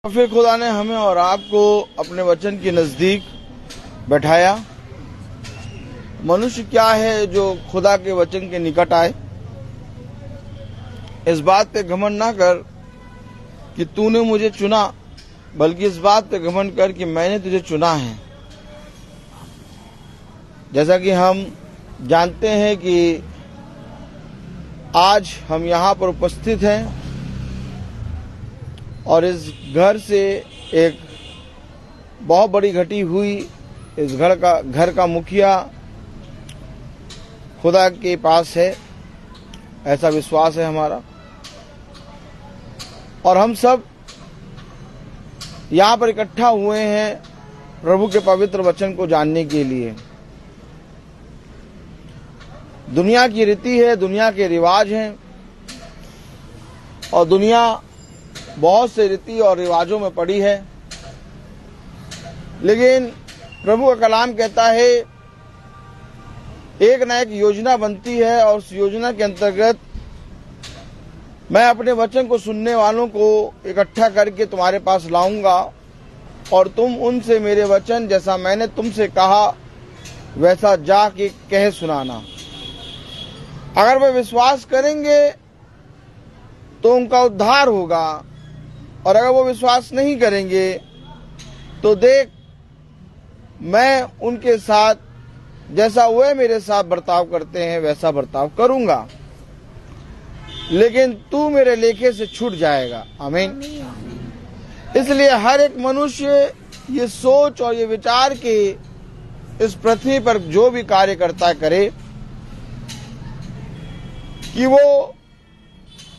फिर खुदा ने हमें और आपको अपने वचन के नजदीक बैठाया। मनुष्य क्या है जो खुदा के वचन के निकट आए। इस बात पे घमंड ना कर कि तूने मुझे चुना, बल्कि इस बात पे घमंड कर कि मैंने तुझे चुना है। जैसा कि हम जानते हैं कि आज हम यहाँ पर उपस्थित हैं और इस घर से एक बहुत बड़ी घटी हुई इस घर का मुखिया खुदा के पास है, ऐसा विश्वास है हमारा। और हम सब यहाँ पर इकट्ठा हुए हैं प्रभु के पवित्र वचन को जानने के लिए। दुनिया की रीति है, दुनिया के रिवाज हैं और दुनिया बहुत से रीति और रिवाजों में पड़ी है, लेकिन प्रभु का कलाम कहता है एक न एक योजना बनती है और उस योजना के अंतर्गत मैं अपने वचन को सुनने वालों को इकट्ठा करके तुम्हारे पास लाऊंगा और तुम उनसे मेरे वचन जैसा मैंने तुमसे कहा वैसा जाके कह सुनाना। अगर वे विश्वास करेंगे तो उनका उद्धार होगा, और अगर वो विश्वास नहीं करेंगे तो देख मैं उनके साथ जैसा वे मेरे साथ बर्ताव करते हैं वैसा बर्ताव करूंगा, लेकिन तू मेरे लेखे से छूट जाएगा। आमीन। इसलिए हर एक मनुष्य ये सोच और ये विचार के इस पृथ्वी पर जो भी कार्य करता करे कि वो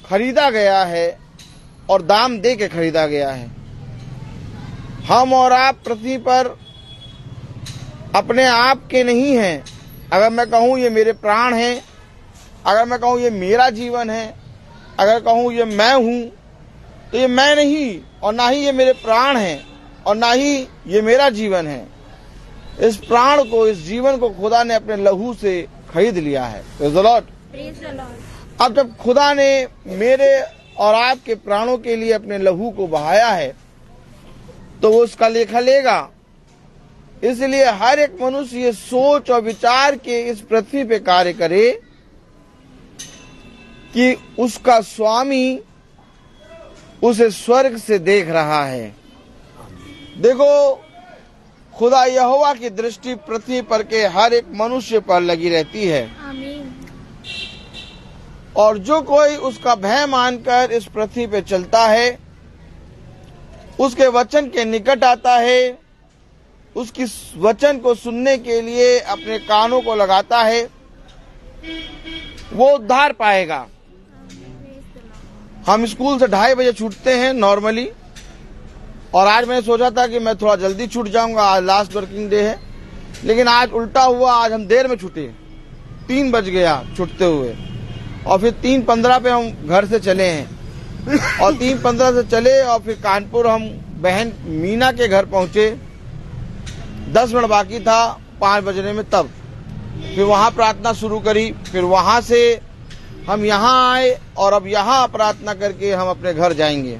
खरीदा गया है और दाम दे के खरीदा गया है। हम और आप पृथ्वी पर अपने आप के नहीं हैं। अगर मैं कहूँ ये मेरे प्राण हैं, अगर मैं कहूँ ये मेरा जीवन है, अगर कहूँ ये मैं हूँ, तो ये मैं नहीं और ना ही ये मेरे प्राण हैं और ना ही ये मेरा जीवन है। इस प्राण को, इस जीवन को खुदा ने अपने लहू से खरीद लिया है। Praise the Lord. अब जब खुदा ने मेरे और आपके प्राणों के लिए अपने लहू को बहाया है तो वो उसका लेखा लेगा। इसलिए हर एक मनुष्य ये सोच और विचार के इस पृथ्वी पे कार्य करे कि उसका स्वामी उसे स्वर्ग से देख रहा है। देखो, खुदा यहोवा की दृष्टि पृथ्वी पर के हर एक मनुष्य पर लगी रहती है। और जो कोई उसका भय मानकर इस पृथ्वी पे चलता है, उसके वचन के निकट आता है, उसकी वचन को सुनने के लिए अपने कानों को लगाता है, वो उद्धार पाएगा। हम स्कूल से 2:30 बजे छूटते हैं नॉर्मली, और आज मैंने सोचा था कि मैं थोड़ा जल्दी छूट जाऊंगा, आज लास्ट वर्किंग डे है, लेकिन आज उल्टा हुआ। आज हम देर में छूटे, 3 बज गया छूटते हुए, और फिर 3:15 पे हम घर से चले हैं और 3:15 से चले और फिर कानपुर हम बहन मीना के घर पहुंचे। 10 मिनट बाकी था 5 बजने में, तब फिर वहां प्रार्थना शुरू करी। फिर वहां से हम यहाँ आए और अब यहाँ प्रार्थना करके हम अपने घर जाएंगे।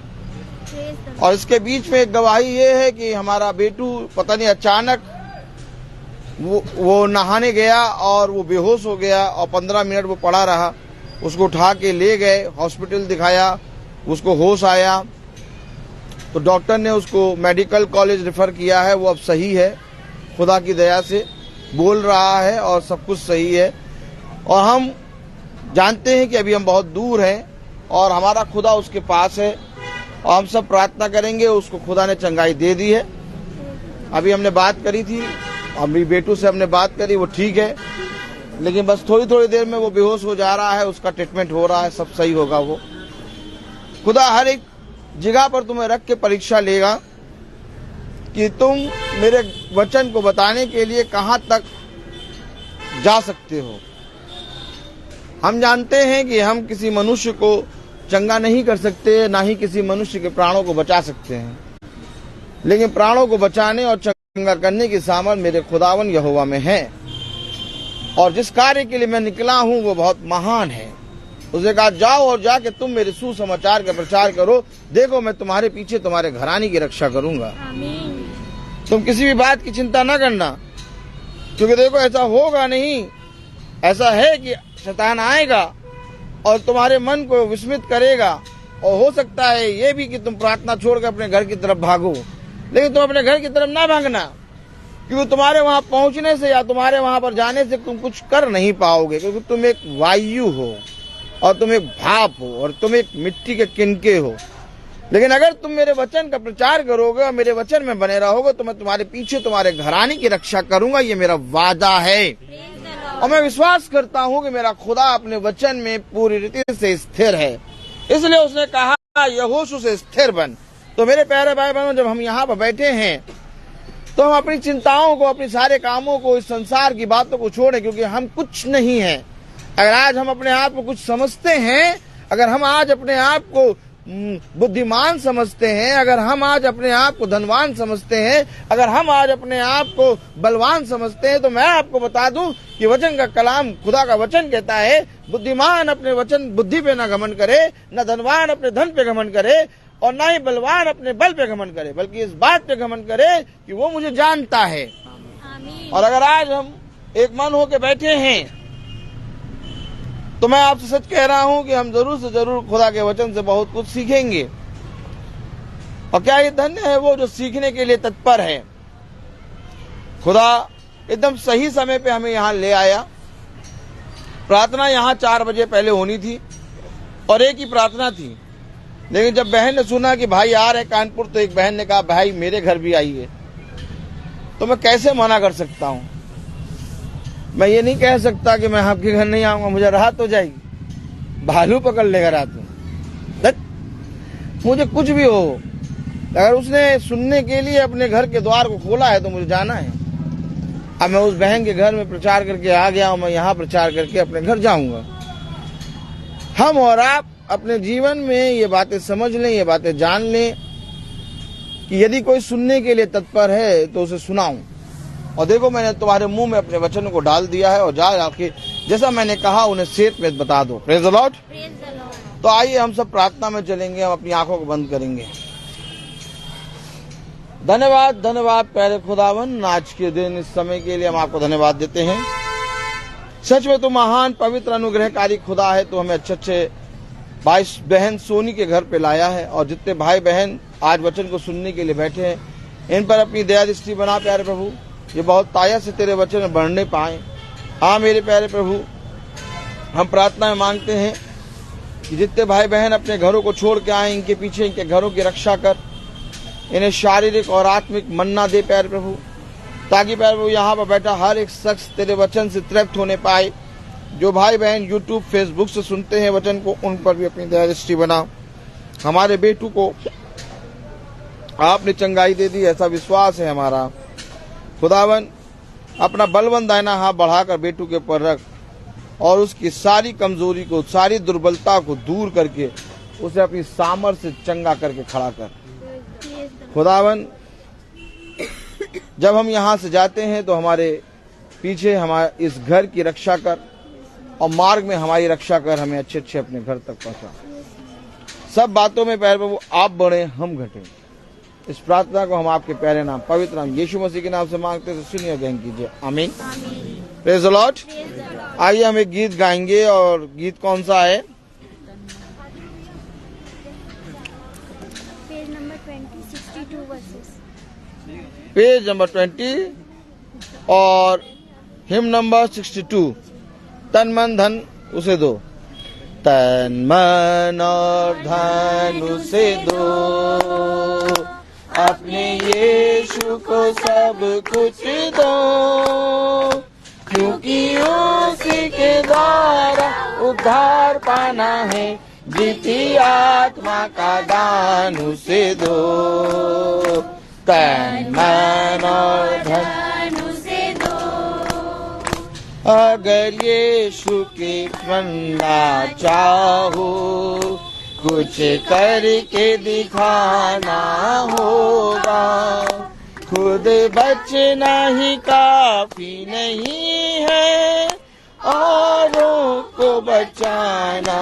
और इसके बीच में एक गवाही ये है कि हमारा बेटू पता नहीं अचानक वो नहाने गया और वो बेहोश हो गया और 15 मिनट वो पड़ा रहा। उसको उठा के ले गए, हॉस्पिटल दिखाया, उसको होश आया तो डॉक्टर ने उसको मेडिकल कॉलेज रेफर किया है। वो अब सही है, खुदा की दया से बोल रहा है और सब कुछ सही है। और हम जानते हैं कि अभी हम बहुत दूर हैं और हमारा खुदा उसके पास है, और हम सब प्रार्थना करेंगे। उसको खुदा ने चंगाई दे दी है। अभी हमने बात करी थी, अभी बेटू से हमने बात करी, वो ठीक है, लेकिन बस थोड़ी देर में वो बेहोश हो जा रहा है, उसका ट्रीटमेंट हो रहा है, सब सही होगा। वो खुदा हर एक जगह पर तुम्हें रख के परीक्षा लेगा कि तुम मेरे वचन को बताने के लिए कहां तक जा सकते हो। हम जानते हैं कि हम किसी मनुष्य को चंगा नहीं कर सकते, ना ही किसी मनुष्य के प्राणों को बचा सकते हैं, लेकिन प्राणों को बचाने और चंगा करने की सामर्थ मेरे खुदावन यहोवा में है। और जिस कार्य के लिए मैं निकला हूं वो बहुत महान है। उसने कहा जाओ और जाके तुम मेरे सुसमाचार का प्रचार करो, देखो मैं तुम्हारे पीछे तुम्हारे घराने की रक्षा करूंगा। तुम किसी भी बात की चिंता न करना, क्योंकि देखो ऐसा होगा नहीं। ऐसा है कि शैतान आएगा और तुम्हारे मन को विस्मित करेगा, और हो सकता है ये भी कि तुम प्रार्थना छोड़कर अपने घर की तरफ भागो, लेकिन तुम अपने घर की तरफ ना भागना, क्योंकि तुम्हारे वहां पहुंचने से या तुम्हारे वहां पर जाने से तुम कुछ कर नहीं पाओगे, क्योंकि तुम एक वायु हो और तुम एक भाप हो और तुम एक मिट्टी के किनके हो। लेकिन अगर तुम मेरे वचन का प्रचार करोगे और मेरे वचन में बने रहोगे तो मैं तुम्हारे पीछे तुम्हारे घराने की रक्षा करूंगा। ये मेरा वादा है और मैं विश्वास करता हूं कि मेरा खुदा अपने वचन में पूरी रीति से स्थिर है। इसलिए उसने कहा यहोशू से स्थिर बन। तो मेरे प्यारे भाई बहनों, जब हम यहाँ पर बैठे हैं तो हम अपनी चिंताओं को, अपने सारे कामों को, इस संसार की बातों को छोड़ें, क्योंकि हम कुछ नहीं है। अगर आज हम अपने आप को कुछ समझते हैं, अगर हम आज अपने आप को बुद्धिमान समझते हैं, अगर हम आज अपने आप को धनवान समझते हैं, अगर हम आज अपने आप को बलवान समझते हैं, तो मैं आपको बता दूं कि वचन का कलाम, खुदा का वचन कहता है, बुद्धिमान अपने वचन बुद्धि पे न घमंड करे, न धनवान अपने धन पे घमंड करे, और न ही बलवान अपने बल पे घमंड करे, बल्कि इस बात पे घमंड करे कि वो मुझे जानता है। और अगर आज हम एक मन होके बैठे हैं तो मैं आपसे सच कह रहा हूं कि हम जरूर से जरूर खुदा के वचन से बहुत कुछ सीखेंगे। और क्या ये धन्य है वो जो सीखने के लिए तत्पर है। खुदा एकदम सही समय पे हमें यहाँ ले आया। प्रार्थना यहाँ 4 बजे पहले होनी थी और एक ही प्रार्थना थी, लेकिन जब बहन ने सुना कि भाई आ रहे कानपुर, तो एक बहन ने कहा भाई मेरे घर भी आइए। तो मैं कैसे मना कर सकता हूँ। मैं ये नहीं कह सकता कि मैं आपके घर नहीं आऊंगा, मुझे राहत हो जाएगी, भालू पकड़ लेगा रात में। मुझे कुछ भी हो, अगर उसने सुनने के लिए अपने घर के द्वार को खोला है तो मुझे जाना है। अब मैं उस बहन के घर में प्रचार करके आ गया हूं, मैं यहाँ प्रचार करके अपने घर जाऊंगा। हम और आप अपने जीवन में ये बातें समझ लें, ये बातें जान लें कि यदि कोई सुनने के लिए तत्पर है तो उसे सुनाऊं। और देखो मैंने तुम्हारे मुंह में अपने वचन को डाल दिया है, और जाके जैसा मैंने कहा उन्हें सेत में बता दो। Praise the Lord. तो आइए हम सब प्रार्थना में चलेंगे, हम अपनी आंखों को बंद करेंगे। धन्यवाद, धन्यवाद प्यारे खुदावन, आज के दिन इस समय के लिए हम आपको धन्यवाद देते हैं। सच में तो महान पवित्र अनुग्रहकारी खुदा है। तो हमें अच्छे भाई बहन सोनी के घर पे लाया है, और जितने भाई बहन आज वचन को सुनने के लिए बैठे हैं, इन पर अपनी दया दृष्टि बना प्यारे प्रभु। ये बहुत ताया से तेरे वचन में बढ़ने पाए। हाँ मेरे प्यारे प्रभु, हम प्रार्थना में मांगते हैं कि जितने भाई बहन अपने घरों को छोड़ के आए, इनके पीछे इनके घरों की रक्षा कर, इन्हें शारीरिक और आत्मिक मन्ना दे प्यारे प्रभु, ताकि प्यारे प्रभु यहाँ पर बैठा हर एक शख्स तेरे वचन से तृप्त होने पाए। जो भाई बहन यूट्यूब फेसबुक से सुनते हैं वचन को, उन पर भी अपनी दया दृष्टि बना। हमारे बेटू को आपने चंगाई दे दी, ऐसा विश्वास है हमारा। खुदावन अपना बलवंत दाहिना हाथ बढ़ाकर बेटू के ऊपर रख, और उसकी सारी कमजोरी को, सारी दुर्बलता को दूर करके उसे अपनी सामर्थ्य से चंगा करके खड़ा कर। खुदावन जब हम यहाँ से जाते हैं तो हमारे पीछे हमारे इस घर की रक्षा कर, और मार्ग में हमारी रक्षा कर, हमें अच्छे अच्छे अपने घर तक पहुंचा। सब बातों में प्यारे प्रभु आप बढ़े, हम घटे। इस प्रार्थना को हम आपके प्यारे नाम, पवित्र नाम यीशु मसीह के नाम से मांगते हैं, तो सुनिए ग्रहण कीजिए। आमीन। Praise the Lord. आइए हम एक गीत गाएंगे, और गीत कौन सा है? पेज नंबर 20 और हिम नंबर 62। तन मन धन उसे दो, तन मन और धन उसे दो, अपने यीशु को सब कुछ दो, क्योंकि उसी के द्वारा उद्धार पाना है, जीती आत्मा का दान उसे दो, तन मन और धन उसे दो। अगर यीशु के बनना चाहो, कुछ करके दिखाना होगा, खुद बचना ही काफी नहीं है, औरों को बचाना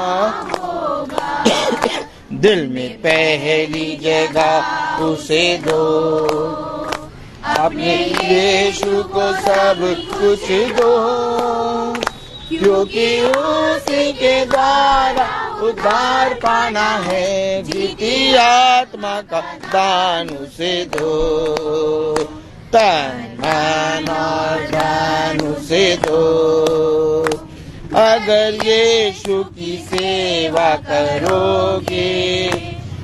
दिल में पहली जगह उसे दो, अपने यीशु को सब कुछ दो, क्योंकि उसी के द्वारा उद्धार पाना है। जीती आत्मा का दान उसे दो, तन मन और धन उसे दो। अगर यीशु की सेवा करोगे,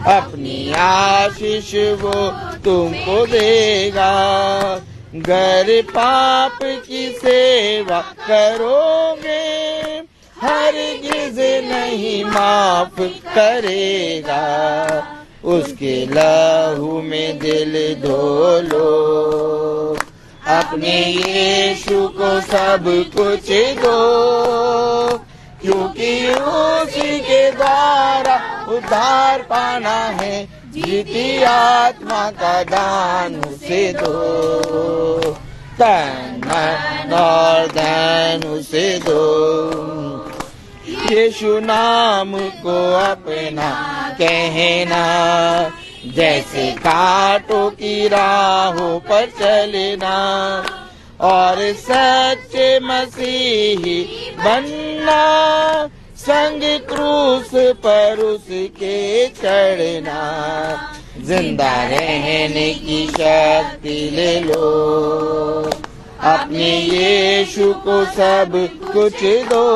अपनी आशीष वो तुमको देगा। गर पाप की सेवा करोगे, हरगिज़ नहीं माफ करेगा। उसके लहू में दिल धो लो, अपने यीशु को सब कुछ दो, क्योंकि उसी के द्वारा उद्धार पाना है। जीती आत्मा का दान उसे दो, तन मन और धन उसे दो। यीशु नाम को अपना कहना, जैसे कांटों की राहों पर चलना, और सच्चे मसीही बनना, संग क्रूस पर उसके चढ़ना। जिंदा रहने की शक्ति ले लो, अपने यीशु को सब कुछ दो,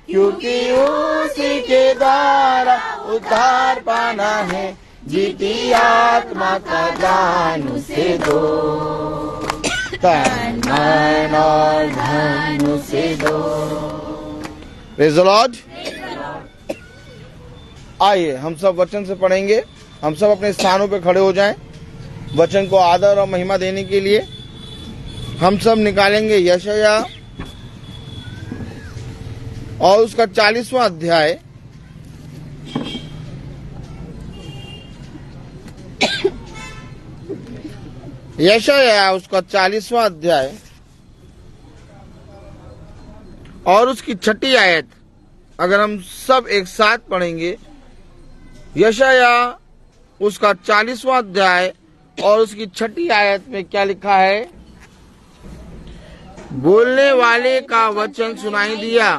क्योंकि उसी के द्वारा उद्धार पाना है। जीती आत्मा का दान उसे दो, तन मन और धन उसे दो। Praise the Lord. आइए हम सब वचन से पढ़ेंगे। हम सब अपने स्थानों पे खड़े हो जाएं। वचन को आदर और महिमा देने के लिए हम सब निकालेंगे यशायाह और उसका 40वां अध्याय। यशायाह उसका 40वां अध्याय और उसकी 6ठी आयत अगर हम सब एक साथ पढ़ेंगे। यशायाह उसका 40वां अध्याय और उसकी 6ठी आयत में क्या लिखा है? बोलने वाले का वचन सुनाई दिया,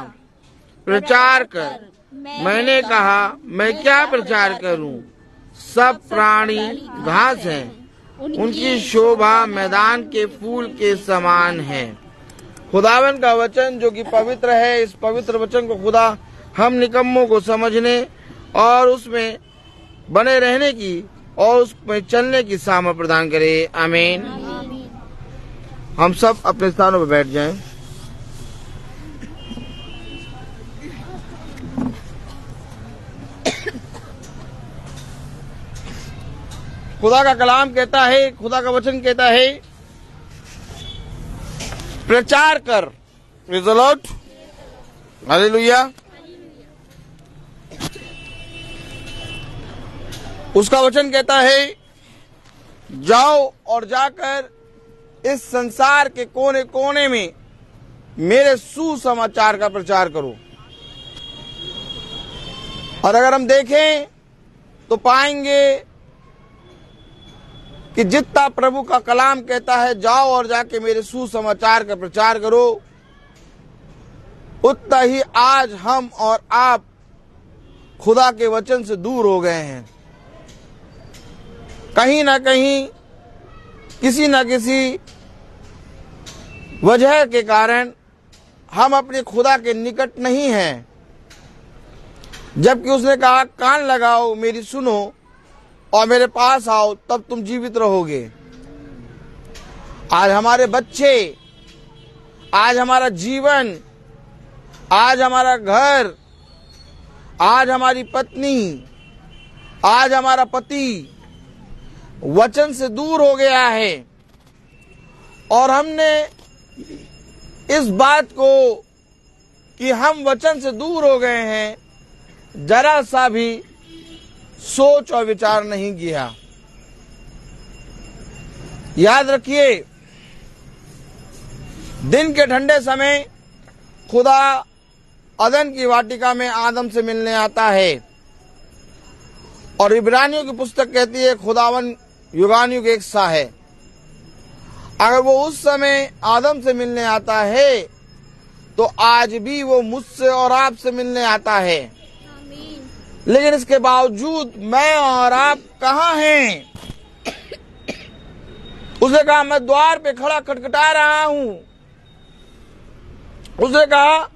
प्रचार कर। मैंने कहा, मैं क्या प्रचार करूं? सब प्राणी घास हैं, उनकी शोभा मैदान के फूल के समान है। खुदावन का वचन जो कि पवित्र है, इस पवित्र वचन को खुदा हम निकम्मों को समझने और उसमें बने रहने की और उसमें चलने की सामर्थ प्रदान करे। आमीन। हम सब अपने स्थानों पर बैठ जाएं। खुदा का कलाम कहता है, खुदा का वचन कहता है, प्रचार कर। Praise the Lord, hallelujah. उसका वचन कहता है, जाओ और जाकर इस संसार के कोने कोने में मेरे सुसमाचार का प्रचार करो। और अगर हम देखें तो पाएंगे कि जितना प्रभु का कलाम कहता है जाओ और जाके मेरे सुसमाचार का प्रचार करो, उतना ही आज हम और आप खुदा के वचन से दूर हो गए हैं। कहीं ना कहीं किसी न किसी वजह के कारण हम अपने खुदा के निकट नहीं हैं, जबकि उसने कहा कान लगाओ मेरी सुनो और मेरे पास आओ तब तुम जीवित रहोगे। आज हमारे बच्चे, आज हमारा जीवन, आज हमारा घर, आज हमारी पत्नी, आज हमारा पति वचन से दूर हो गया है। और हमने इस बात को कि हम वचन से दूर हो गए हैं जरा सा भी सोच और विचार नहीं किया। याद रखिए, दिन के ठंडे समय खुदा अदन की वाटिका में आदम से मिलने आता है। और इब्रानियों की पुस्तक कहती है खुदावन युगानुयुग एक सा है। अगर वो उस समय आदम से मिलने आता है तो आज भी वो मुझसे और आपसे मिलने आता है। लेकिन इसके बावजूद मैं और आप कहाँ हैं? उसने कहा मैं द्वार पे खड़ा खटखटा रहा हूं। उसने कहा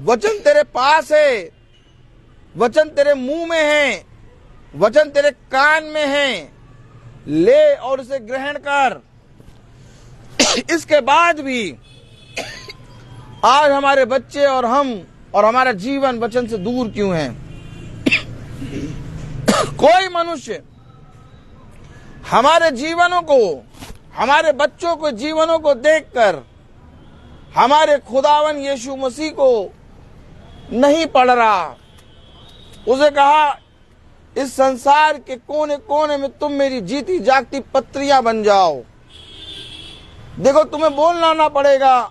वचन तेरे पास है, वचन तेरे मुंह में है, वचन तेरे कान में है, ले और उसे ग्रहण कर। इसके बाद भी आज हमारे बच्चे और हम और हमारा जीवन वचन से दूर क्यों है? कोई मनुष्य हमारे जीवनों को, हमारे बच्चों के जीवनों को देखकर हमारे खुदावन यीशु मसीह को नहीं पढ़ रहा। उसे कहा इस संसार के कोने कोने में तुम मेरी जीती जागती पत्रियां बन जाओ। देखो तुम्हें बोलना ना पड़ेगा,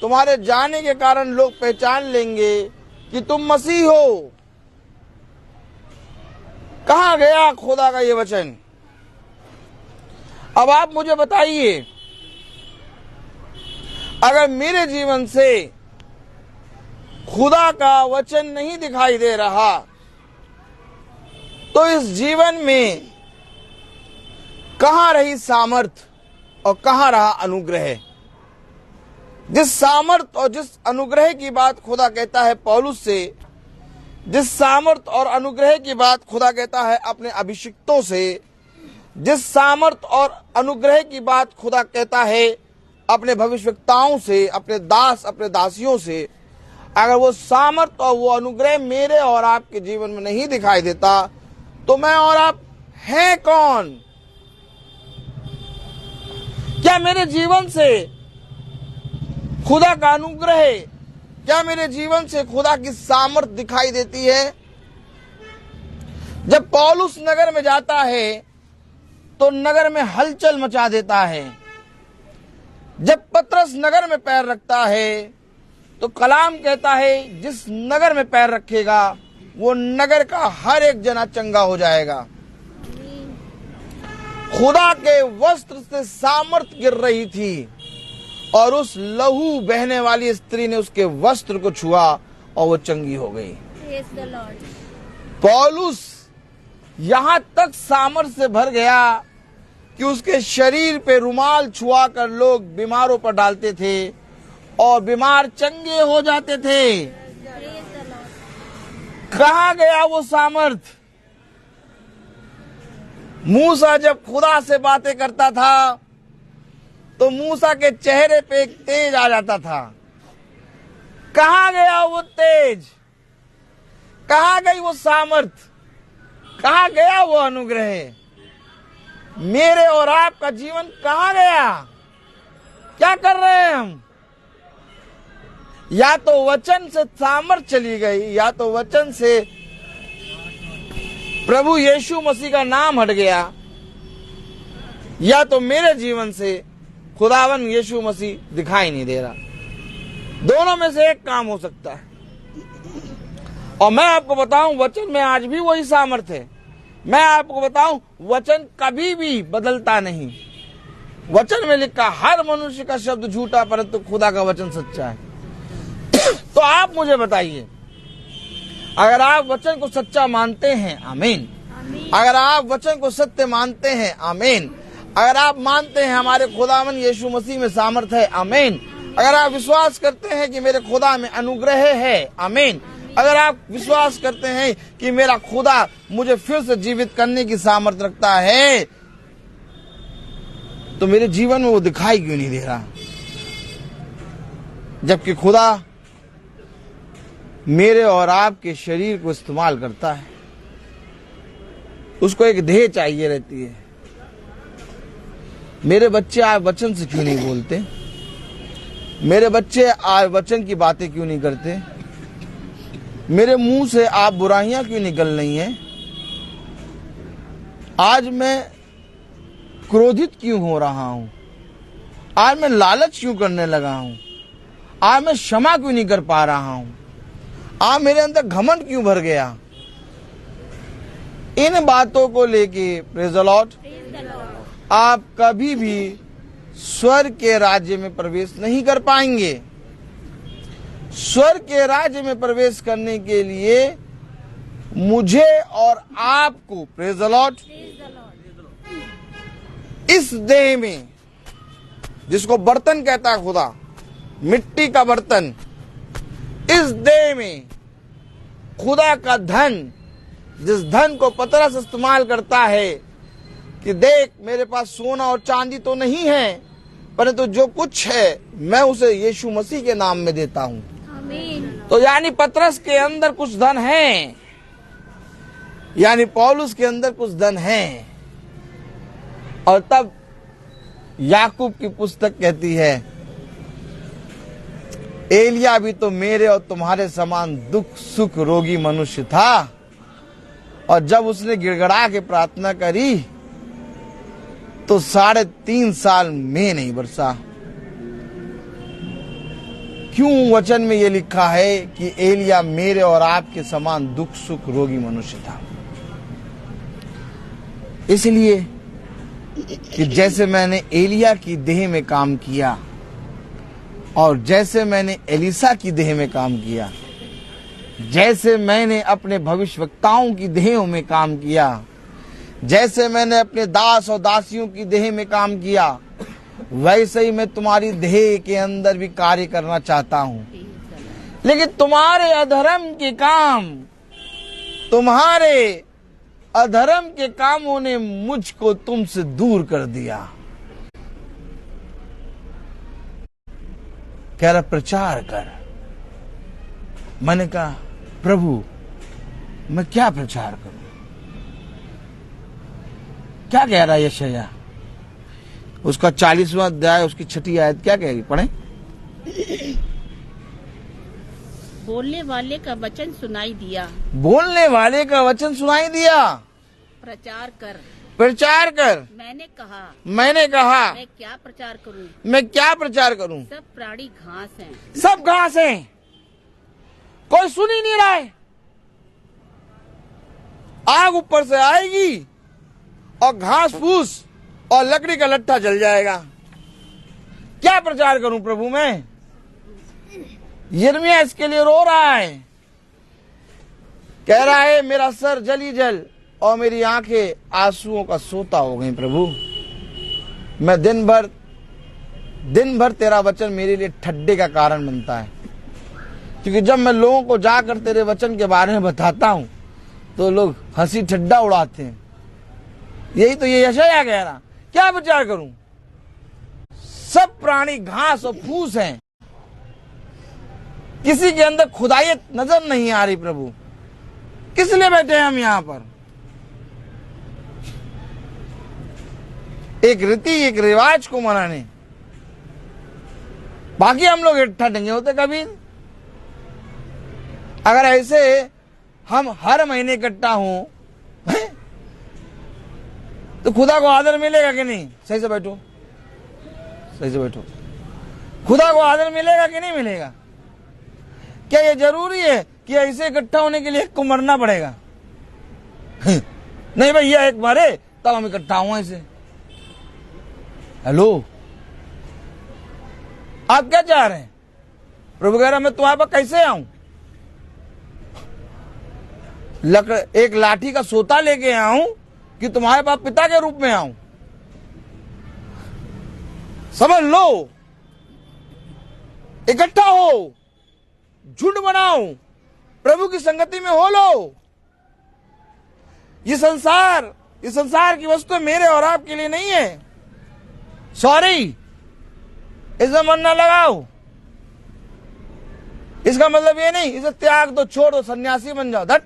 तुम्हारे जाने के कारण लोग पहचान लेंगे कि तुम मसीह हो। कहाँ गया खुदा का ये वचन? अब आप मुझे बताइए, अगर मेरे जीवन से खुदा का वचन नहीं दिखाई दे रहा तो इस जीवन में कहाँ रही सामर्थ और कहाँ रहा अनुग्रह? जिस सामर्थ और जिस अनुग्रह की बात खुदा कहता है पौलुस से, जिस सामर्थ और अनुग्रह की बात खुदा कहता है अपने अभिषिक्तों से, जिस सामर्थ और अनुग्रह की बात खुदा कहता है अपने भविष्यवक्ताओं से, अपने दास अपने दासियों से, अगर वो सामर्थ और वो अनुग्रह मेरे और आपके जीवन में नहीं दिखाई देता तो मैं और आप हैं कौन? क्या मेरे जीवन से खुदा का अनुग्रह, क्या मेरे जीवन से खुदा की सामर्थ दिखाई देती है? जब पौलुस नगर में जाता है तो नगर में हलचल मचा देता है। जब पतरस नगर में पैर रखता है तो कलाम कहता है जिस नगर में पैर रखेगा वो नगर का हर एक जना चंगा हो जाएगा। खुदा के वस्त्र से सामर्थ गिर रही थी और उस लहू बहने वाली स्त्री ने उसके वस्त्र को छुआ और वो चंगी हो गई। पौलुस यहां तक सामर्थ से भर गया कि उसके शरीर पे रुमाल छुआ कर लोग बीमारों पर डालते थे और बीमार चंगे हो जाते थे। कहाँ गया वो सामर्थ? मूसा जब खुदा से बातें करता था तो मूसा के चेहरे पे एक तेज आ जाता था। कहाँ गया वो तेज? कहाँ गई वो सामर्थ? कहाँ गया वो अनुग्रह? मेरे और आपका जीवन कहाँ गया? क्या कर रहे हैं हम? या तो वचन से सामर्थ चली गई, या तो वचन से प्रभु यीशु मसीह का नाम हट गया, या तो मेरे जीवन से खुदावन यीशु मसीह दिखाई नहीं दे रहा। दोनों में से एक काम हो सकता है। और मैं आपको बताऊं वचन में आज भी वही सामर्थ है। मैं आपको बताऊं वचन कभी भी बदलता नहीं। वचन में लिखा हर मनुष्य का शब्द झूठा परंतु खुदा का वचन सच्चा है। तो आप मुझे बताइए, अगर आप वचन को सच्चा मानते हैं, आमीन। अगर आप वचन को सत्य मानते हैं, आमीन। अगर आप मानते हैं हमारे खुदावन यीशु मसीह में सामर्थ है, आमीन। अगर आप विश्वास करते हैं कि मेरे खुदा में अनुग्रह है, आमीन। अगर आप विश्वास करते हैं कि मेरा खुदा मुझे फिर से जीवित करने की सामर्थ रखता है, तो मेरे जीवन में वो दिखाई क्यों नहीं दे रहा? जबकि खुदा मेरे और आपके शरीर को इस्तेमाल करता है। उसको एक ध्येय चाहिए रहती है। मेरे बच्चे आज वचन से क्यों नहीं बोलते? मेरे बच्चे आज वचन की बातें क्यों नहीं करते? मेरे मुंह से आप बुराइयां क्यों निकल रही हैं? आज मैं क्रोधित क्यों हो रहा हूं? आज मैं लालच क्यों करने लगा हूं? आज मैं क्षमा क्यों नहीं कर पा रहा हूं? आज मेरे अंदर घमंड क्यों भर गया? इन बातों को लेके प्रेज द लॉर्ड आप कभी भी स्वर्ग के राज्य में प्रवेश नहीं कर पाएंगे। स्वर्ग के राज्य में प्रवेश करने के लिए मुझे और आपको प्रेज द लॉर्ड इस देह में, जिसको बर्तन कहता है खुदा, मिट्टी का बर्तन, इस देह में खुदा का धन, जिस धन को पतरस इस्तेमाल करता है कि देख मेरे पास सोना और चांदी तो नहीं है, परंतु जो कुछ है मैं उसे यीशु मसीह के नाम में देता हूं। तो यानी पतरस के अंदर कुछ धन है, यानी पौलुस के अंदर कुछ धन है। और तब याकूब की पुस्तक कहती है, एलिया भी तो मेरे और तुम्हारे समान दुख सुख रोगी मनुष्य था, और जब उसने गिड़गड़ा के प्रार्थना करी तो 3.5 साल में नहीं बरसा। क्यों वचन में ये लिखा है कि एलिया मेरे और आपके समान दुख सुख रोगी मनुष्य था? इसलिए कि जैसे मैंने एलिया की देह में काम किया और जैसे मैंने एलीसा की देह में काम किया, जैसे मैंने अपने भविष्यवक्ताओं की देहों में काम किया, जैसे मैंने अपने दास और दासियों की देह में काम किया, वैसे ही मैं तुम्हारी देह के अंदर भी कार्य करना चाहता हूं। लेकिन तुम्हारे अधर्म के कामों ने मुझको तुमसे दूर कर दिया। कह रहा प्रचार कर। मैंने कहा प्रभु मैं क्या प्रचार करूं? क्या कह रहा है यशायाह? उसका 40वां अध्याय उसकी 6ठी आयत क्या कहेगी? पढ़ें। बोलने वाले का वचन सुनाई दिया, बोलने वाले का वचन सुनाई दिया, प्रचार कर, प्रचार कर। मैंने कहा मैं क्या प्रचार करूं? मैं क्या प्रचार करूं? सब प्राणी घास हैं, सब घास हैं, कोई सुन ही नहीं रहा है। आग ऊपर से आएगी और घास फूस और लकड़ी का लट्ठा जल जाएगा। क्या प्रचार करूं प्रभु मैं? यिर्मयाह इसके लिए रो रहा है, कह रहा है मेरा सर जली जल और मेरी आंखें आंसुओं का सोता हो गई। प्रभु मैं दिन भर तेरा वचन मेरे लिए ठड्डे का कारण बनता है, क्योंकि जब मैं लोगों को जाकर तेरे वचन के बारे में बताता हूं तो लोग हंसी ठट्ठा उड़ाते हैं। यही तो ये यशायाह कह रहा। क्या प्रचार करूं? सब प्राणी घास और फूस हैं, किसी के अंदर खुदायत नजर नहीं आ रही। प्रभु किस लिए बैठे हैं हम यहां पर? एक रीति एक रिवाज को मनाने, बाकी हम लोग इकट्ठा नहीं होते कभी। अगर ऐसे हम हर महीने इकट्ठा हों तो खुदा को आदर मिलेगा कि नहीं? सही से बैठो, सही से बैठो। खुदा को आदर मिलेगा कि नहीं मिलेगा? क्या ये जरूरी है कि ऐसे इकट्ठा होने के लिए एक को मरना पड़ेगा? नहीं भैया एक मरे तब हम इकट्ठा हुए ऐसे। हेलो, आप क्या चाह रहे हैं? प्रभु कह रहा मैं तुम्हारे पास कैसे आऊं? एक लाठी का सोता लेके आऊं कि तुम्हारे पास पिता के रूप में आऊं? समझ लो, इकट्ठा हो, झुंड बनाओ, प्रभु की संगति में हो लो। ये संसार की वस्तु मेरे और आपके लिए नहीं है। सॉरी, इसमें मन ना लगाओ। इसका मतलब ये नहीं इसे त्याग दो, छोड़ दो, सन्यासी बन जाओ। धट।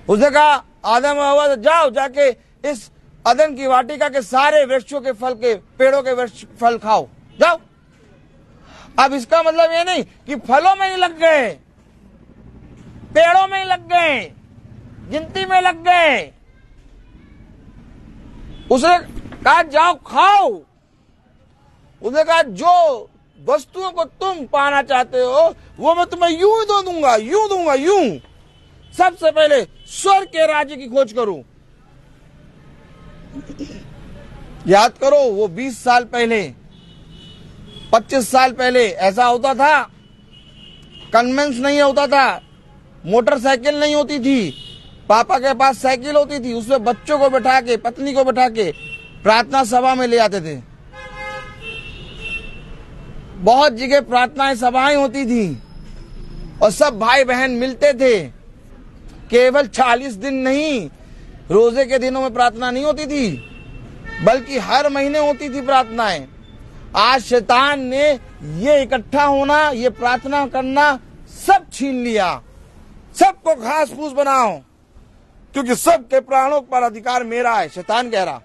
उसने कहा आदम और हव्वा जाओ जाके इस अदन की वाटिका के सारे वृक्षों के फल के पेड़ों के फल खाओ, जाओ। अब इसका मतलब ये नहीं कि फलों में ही लग गए, पेड़ों में ही लग गए, गिनती में लग गए। उसने कहा जाओ खाओ। उसने कहा जो वस्तुओं को तुम पाना चाहते हो वो मैं तुम्हें यूं ही दूंगा, यूं दूंगा, यूं। सबसे पहले स्वर्ग के राज्य की खोज करो। याद करो, वो 20 साल पहले, 25 साल पहले ऐसा होता था। कन्वेंस नहीं होता था, मोटरसाइकिल नहीं होती थी, पापा के पास साइकिल होती थी, उसमें बच्चों को बैठा के, पत्नी को बैठा के प्रार्थना सभा में ले आते थे। बहुत जगह प्रार्थनाएं सभाएं होती थी और सब भाई बहन मिलते थे। केवल 40 दिन नहीं, रोजे के दिनों में प्रार्थना नहीं होती थी, बल्कि हर महीने होती थी प्रार्थनाएं। आज शैतान ने ये इकट्ठा होना, ये प्रार्थना करना सब छीन लिया। सबको घास फूस बनाओ, क्योंकि सबके प्राणों पर अधिकार मेरा है, शैतान कह रहा।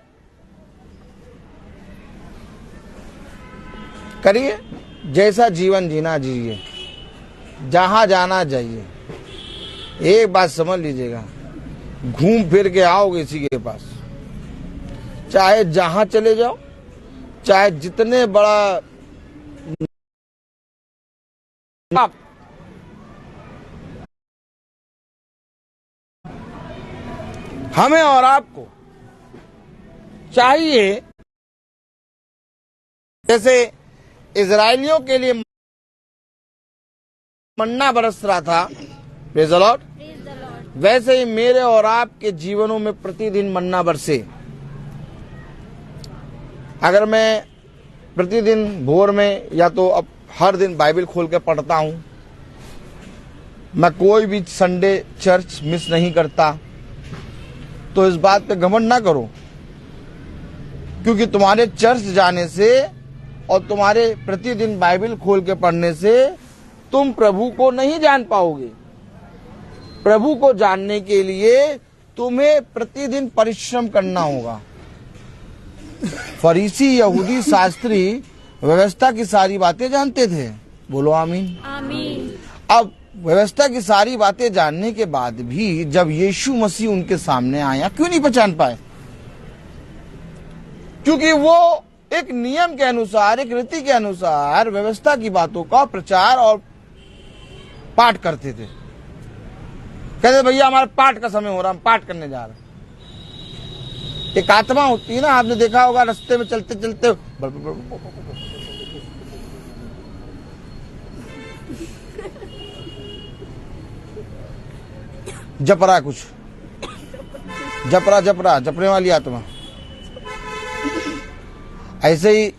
करिए, जैसा जीवन जीना जिए, जहां जाना जाइए। एक बात समझ लीजिएगा, घूम फिर के आओगे इसी के पास। चाहे जहां चले जाओ, चाहे जितने बड़ा हमें और आपको चाहिए, जैसे इजरायलियों के लिए मन्ना बरस रहा था, प्रेज़ द लॉर्ड, वैसे ही मेरे और आपके जीवनों में प्रतिदिन मन्ना बरसे। अगर मैं प्रतिदिन भोर में या तो अब हर दिन बाइबल खोल के पढ़ता हूं, मैं कोई भी संडे चर्च मिस नहीं करता, तो इस बात पे घमंड ना करो, क्योंकि तुम्हारे चर्च जाने से और तुम्हारे प्रतिदिन बाइबल खोल के पढ़ने से तुम प्रभु को नहीं जान पाओगे। प्रभु को जानने के लिए तुम्हें प्रतिदिन परिश्रम करना होगा। फरीसी यहूदी शास्त्री व्यवस्था की सारी बातें जानते थे, बोलो आमीन। आमीन। अब व्यवस्था की सारी बातें जानने के बाद भी जब यीशु मसीह उनके सामने आया, क्यों नहीं पहचान पाए? क्योंकि वो एक नियम के अनुसार, एक रीति के अनुसार व्यवस्था की बातों का प्रचार और पाठ करते थे। कहते भैया हमारा पाठ का समय हो रहा, हम पाठ करने जा रहे हैं। एक आत्मा होती है ना, आपने देखा होगा रास्ते में चलते चलते जप रहा, कुछ जपने वाली आत्मा। ऐसे ही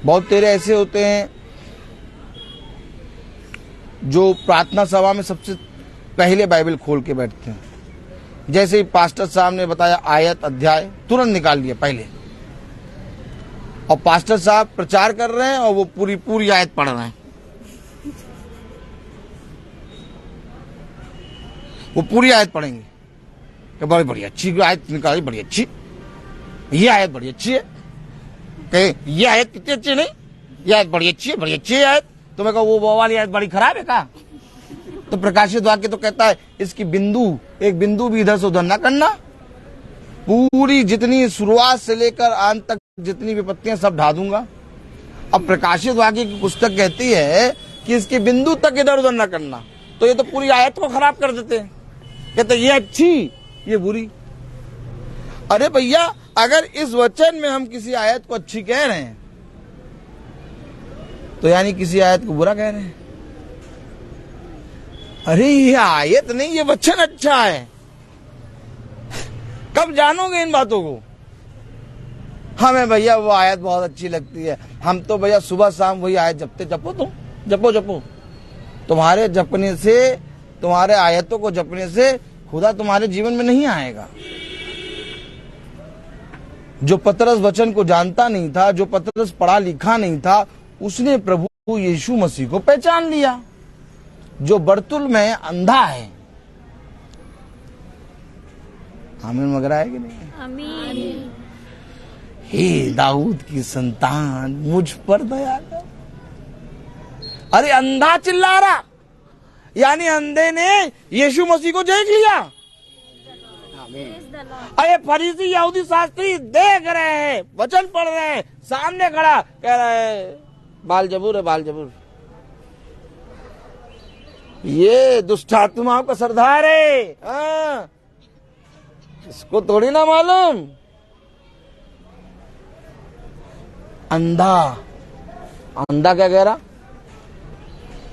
बहुत तेरे ऐसे होते हैं जो प्रार्थना सभा में सबसे पहले बाइबल खोल के बैठते हैं। जैसे ही पास्टर साहब ने बताया आयत अध्याय, तुरंत निकाल लिया पहले, और पास्टर साहब प्रचार कर रहे हैं और वो पूरी आयत पढ़ रहे हैं। वो पूरी आयत पढ़ेंगे कि बड़ी अच्छी आयत निकाली, बड़ी अच्छी, ये आयत बड़ी अच्छी है। कहे ये आयत कितनी अच्छी नहीं, ये आयत बड़ी अच्छी है आयत। तो मैं कहा वो वाली आयत बड़ी खराब है का? तो प्रकाशित वाक्य तो कहता है इसकी एक बिंदु भी इधर से उधर ना करना। पूरी जितनी शुरुआत से लेकर अंत तक जितनी विपत्तियां सब ढा दूंगा। अब प्रकाशित वाक्य की पुस्तक कहती है कि इसकी बिंदु तक इधर उधर ना करना, तो ये तो पूरी आयत को खराब कर देते हैं। कहते ये अच्छी, ये बुरी। अरे भैया, अगर इस वचन में हम किसी आयत को अच्छी कह रहे हैं तो यानी किसी आयत को बुरा कह रहे हैं। अरे ये आयत नहीं, ये वचन अच्छा है। कब जानोगे इन बातों को? हमें भैया वो आयत बहुत अच्छी लगती है, हम तो भैया सुबह शाम वही आयत जपते। जपो तुम, जपो। तुम्हारे जपने से, तुम्हारे आयतों को जपने से खुदा तुम्हारे जीवन में नहीं आएगा। जो पतरस वचन को जानता नहीं था, जो पतरस पढ़ा लिखा नहीं था, उसने प्रभु यीशु मसीह को पहचान लिया। जो बर्तुल में अंधा है, आमीन मगर है कि नहीं? आमीन। हे दाऊद की संतान, मुझ पर दया कर। अरे अंधा चिल्ला रहा, यानी अंधे ने यीशु मसीह को देख लिया। अरे फरीसी यहूदी शास्त्री देख रहे हैं, वचन पढ़ रहे हैं, सामने खड़ा कह रहे हैं बालजबूर है, बालजबूर। ये दुष्ट आत्माओं का सरदार है। हाँ, इसको थोड़ी ना मालूम। अंधा, अंधा क्या कह रहा?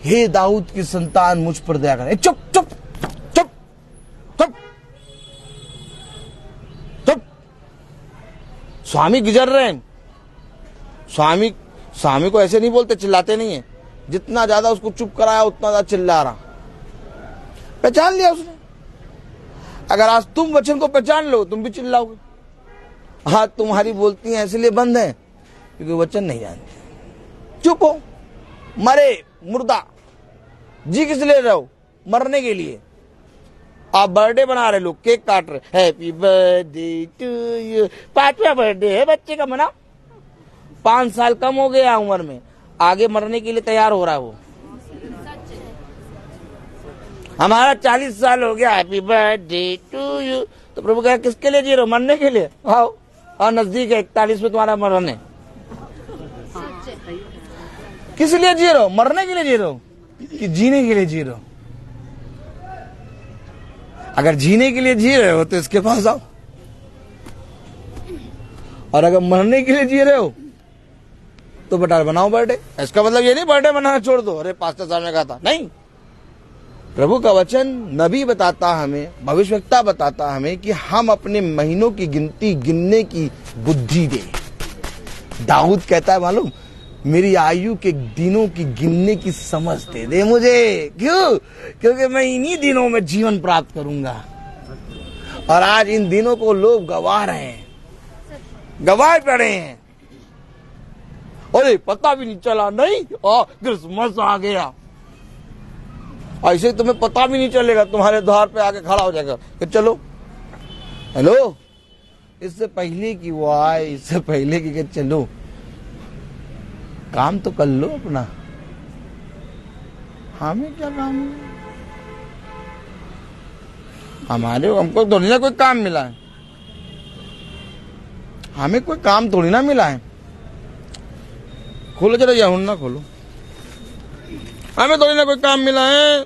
हे दाऊद की संतान, मुझ पर दया कर। चुप चुप चुप चुप चुप। स्वामी गुजर रहे हैं। स्वामी को ऐसे नहीं बोलते, चिल्लाते नहीं है। जितना ज्यादा उसको चुप कराया उतना ज्यादा चिल्ला रहा। पहचान लिया उसने। अगर आज तुम वचन को पहचान लो, तुम भी चिल्लाओगे। हाँ, तुम्हारी बोलती हैं इसलिए बंद है क्योंकि वचन नहीं जानते। चुप हो, मरे मुर्दा। जी किस लिए रहे हो? मरने के लिए। आप बर्थडे बना रहे, लोग केक काट रहे, हैप्पी बर्थडे टू यू। 5वां बर्थडे है बच्चे का, मना। 5 साल कम हो गया उम्र में, आगे मरने के लिए तैयार हो रहा है वो। हमारा 40 साल हो गया, हैप्पी बर्थडे टू यू। तो प्रभु कहा किसके लिए जी रहे हो? मरने के लिए। आओ, और नजदीक है 41 में तुम्हारा मरने। किस लिए जी रहे हो? मरने के लिए जी रहे हो कि जीने के लिए जी रहे हो? अगर जीने के लिए जी रहे हो तो इसके पास आओ, और अगर मरने के लिए जी रहे हो तो बेटा बनाओ बर्थडे। इसका मतलब ये नहीं बर्थडे बनाना छोड़ दो। अरे पास्टर साहब ने कहा था, नहीं। प्रभु का वचन नबी बताता हमें, भविष्यवक्ता बताता हमें कि हम अपने महीनों की गिनती गिनने की बुद्धि दे। दाऊद कहता है मालूम, मेरी आयु के दिनों की गिनने की समझ दे मुझे। क्यों? क्योंकि मैं इन्हीं दिनों में जीवन प्राप्त करूंगा। और आज इन दिनों को लोग गवा रहे हैं, गवाए पड़े हैं। अरे पता भी नहीं चला, नहीं क्रिसमस आ गया। ऐसे तुम्हें पता भी नहीं चलेगा, तुम्हारे द्वार पे आके खड़ा हो जाएगा कि चलो हेलो। इससे पहले कि वो आए, इससे पहले कि चलो, काम तो कर लो अपना। हमें क्या काम है? हमको थोड़ी ना कोई काम मिला है। हमें कोई काम थोड़ी ना मिला है। खोलो जरा यूहन्ना खोलो। हमें थोड़ी ना कोई काम मिला है।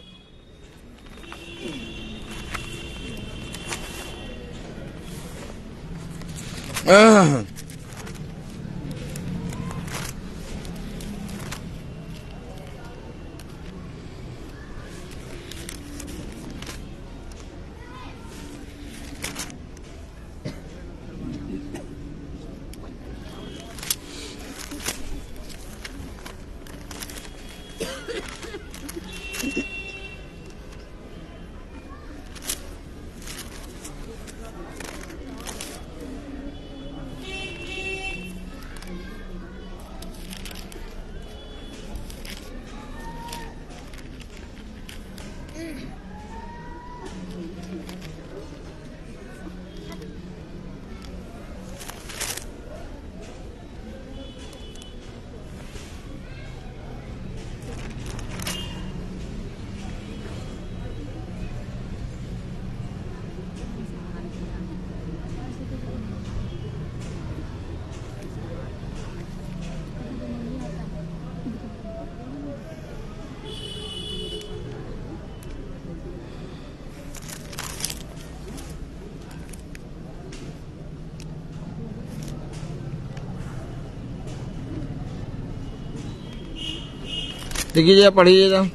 देखिए, पढ़िएगा।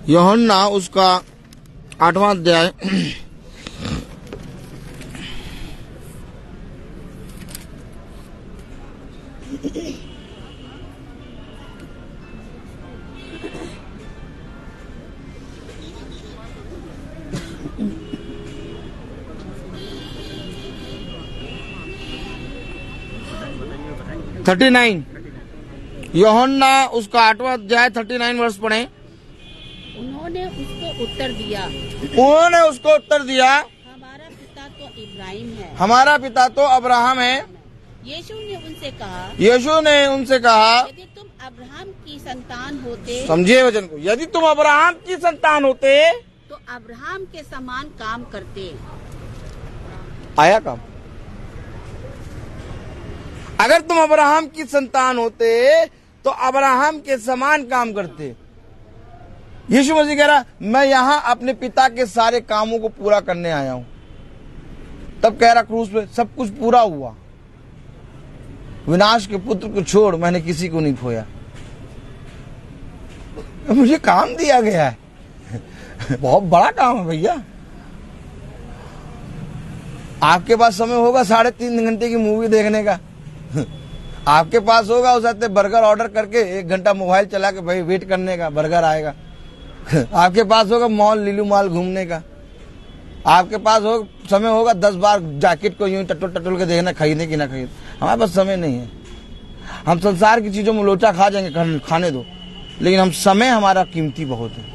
यूहन्ना उसका 8वां अध्याय (39) यूहन्ना उसका 8वां अध्याय 39 वर्ष पढ़े। उन्होंने उसको उत्तर दिया, हमारा पिता तो इब्राहिम है। हमारा पिता तो अब्राहम है। यीशु ने उनसे कहा, यदि तुम अब्राहम की संतान होते, समझिए वचन को, यदि तुम अब्राहम की संतान होते तो अब्राहम के समान काम करते। आया काम? अगर तुम अब्राहम की संतान होते तो अब्राहम के समान काम करते। यीशु मसीह कह रहा मैं यहां अपने पिता के सारे कामों को पूरा करने आया हूं। तब कह रहा क्रूस पे सब कुछ पूरा हुआ, विनाश के पुत्र को छोड़ मैंने किसी को नहीं खोया। मुझे काम दिया गया है, बहुत बड़ा काम है भैया। आपके पास समय होगा 3.5 घंटे की मूवी देखने का, आपके पास होगा उस आते बर्गर ऑर्डर करके 1 घंटा मोबाइल चला के भाई वेट करने का, बर्गर आएगा। आपके पास होगा मॉल लीलू मॉल घूमने का, आपके पास समय होगा 10 बार जैकेट को यूं टटोल के देखना खरीदने की ना खरीद। हमारे पास समय नहीं है। हम संसार की चीजों में लोचा खा जाएंगे, खाने दो, लेकिन हम समय हमारा कीमती बहुत है।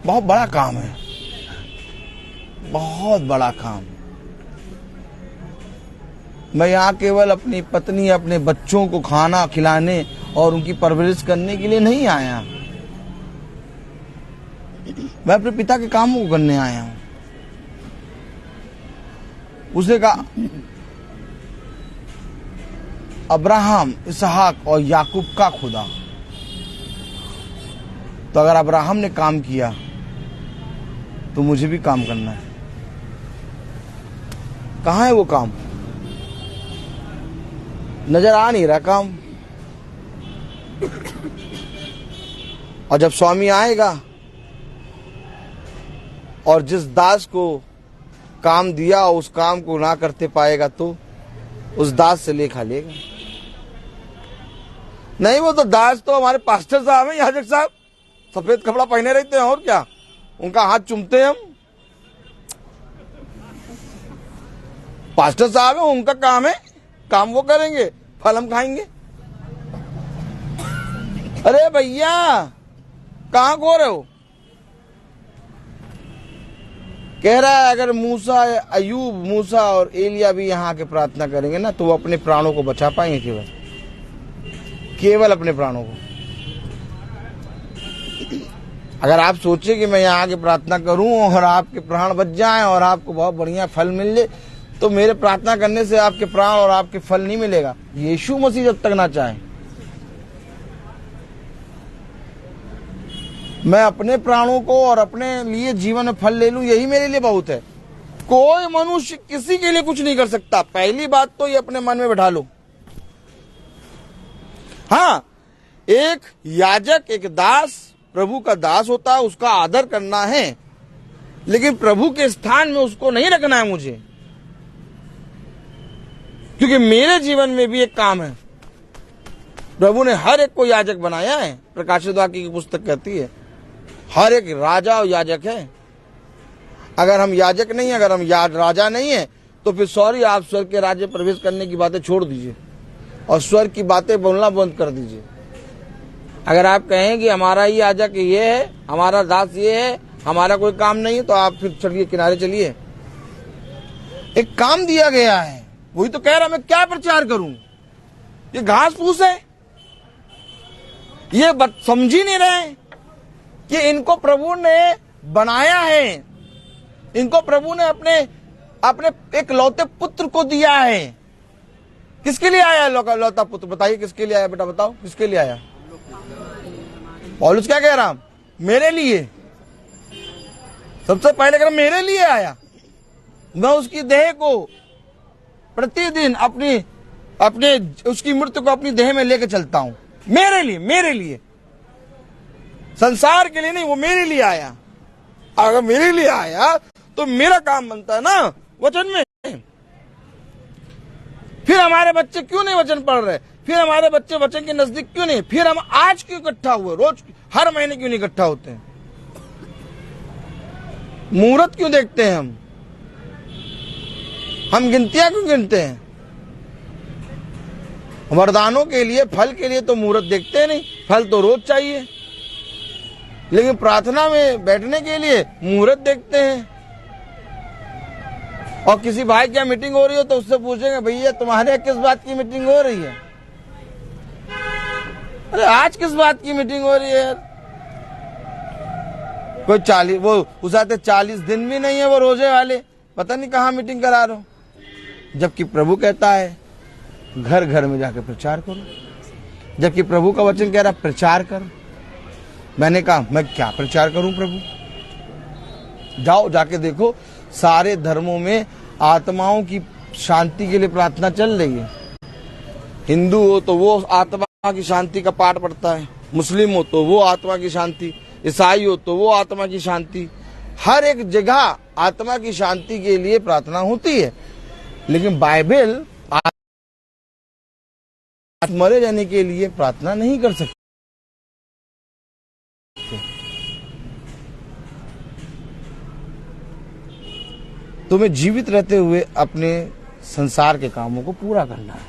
बहुत बड़ा काम है, बहुत बड़ा काम। मैं यहाँ केवल अपनी पत्नी अपने बच्चों को खाना खिलाने और उनकी परवरिश करने के लिए नहीं आया, मैं अपने पिता के कामों को करने आया हूं। उसने कहा अब्राहम, इसहाक और याकूब का खुदा। तो अगर अब्राहम ने काम किया तो मुझे भी काम करना है। कहां है वो काम? नजर आ नहीं रहा काम। और जब स्वामी आएगा और जिस दास को काम दिया उस काम को ना करते पाएगा तो उस दास से लेखा लेगा। नहीं, वो तो दास तो हमारे पास्टर साहब हैं, याजक साहब, सफेद कपड़ा पहने रहते हैं और क्या, उनका हाथ चूमते हैं हम। पास्टर साहब है, उनका काम है, काम वो करेंगे, फल हम खाएंगे। अरे भैया कहां खो रहे हो? कह रहा है अगर अयूब मूसा और एलिया भी यहाँ आके प्रार्थना करेंगे ना तो वो अपने प्राणों को बचा पाएंगे, केवल अपने प्राणों को। अगर आप सोचे कि मैं यहाँ आके प्रार्थना करूं और आपके प्राण बच जाएं और आपको बहुत बढ़िया फल मिल जाए, तो मेरे प्रार्थना करने से आपके प्राण और आपके फल नहीं मिलेगा, यीशु मसीह जब तक ना चाहे। मैं अपने प्राणों को और अपने लिए जीवन में फल ले लूं, यही मेरे लिए बहुत है। कोई मनुष्य किसी के लिए कुछ नहीं कर सकता। पहली बात तो ये अपने मन में बैठा लो। हाँ, एक याजक, एक दास प्रभु का दास होता है, उसका आदर करना है, लेकिन प्रभु के स्थान में उसको नहीं रखना है मुझे, क्योंकि मेरे जीवन में भी एक काम है। प्रभु ने हर एक को याजक बनाया है। प्रकाशित वाक्य की पुस्तक कहती है हर एक राजा और याजक है। अगर हम याजक नहीं है, अगर हम राजा नहीं है, तो फिर सॉरी, आप स्वर्ग के राज्य प्रवेश करने की बातें छोड़ दीजिए और स्वर्ग की बातें बोलना बंद कर दीजिए। अगर आप कहें कि हमारा ही याजक ये है, हमारा दास ये है, हमारा कोई काम नहीं है, तो आप फिर चलिए किनारे चलिए। एक काम दिया गया है, वही तो कह रहा मैं क्या प्रचार करूं? ये घास फूस है, ये समझ ही नहीं रहे कि इनको प्रभु ने बनाया है, इनको प्रभु ने अपने एक लौते पुत्र को दिया है। किसके लिए आया है लौता पुत्र? बताइए किसके लिए आया? बेटा बताओ किसके लिए आया? पौलुस क्या कह रहा? मेरे लिए। सबसे पहले कह मेरे लिए आया। मैं उसकी देह को प्रतिदिन अपने उसकी मृत्यु को अपनी देह में लेके चलता हूं। मेरे लिए, संसार के लिए नहीं, वो मेरे लिए आया। अगर मेरे लिए आया तो मेरा काम बनता है ना वचन में। फिर हमारे बच्चे क्यों नहीं वचन पढ़ रहे? फिर हमारे बच्चे वचन के नजदीक क्यों नहीं? फिर हम आज क्यों इकट्ठा हुए? रोज हर महीने क्यों नहीं इकट्ठा होते हैं? मुहूर्त क्यों देखते हैं? हम गिनतियां क्यों गिनते हैं? वरदानों के लिए, फल के लिए तो मुहूर्त देखते नहीं, फल तो रोज चाहिए, लेकिन प्रार्थना में बैठने के लिए मुहूर्त देखते हैं। और किसी भाई क्या मीटिंग हो रही हो तो उससे पूछेंगे भैया तुम्हारे किस बात की मीटिंग हो रही है? अरे आज किस बात की मीटिंग हो रही है यार? कोई 40 दिन भी नहीं है वो रोजे वाले, पता नहीं कहाँ मीटिंग करा रहे हो। जबकि प्रभु कहता है घर घर में जाकर प्रचार करो, जबकि प्रभु का वचन कह रहा प्रचार कर। मैंने कहा मैं क्या प्रचार करूं प्रभु? जाओ जाके देखो, सारे धर्मों में आत्माओं की शांति के लिए प्रार्थना चल रही है। हिंदू हो तो वो आत्मा की शांति का पाठ पढ़ता है, मुस्लिम हो तो वो आत्मा की शांति, ईसाई हो तो वो आत्मा की शांति। हर एक जगह आत्मा की शांति के लिए प्रार्थना होती है, लेकिन बाइबल मरे जाने के लिए प्रार्थना नहीं कर सकती। तुम्हें जीवित रहते हुए अपने संसार के कामों को पूरा करना है।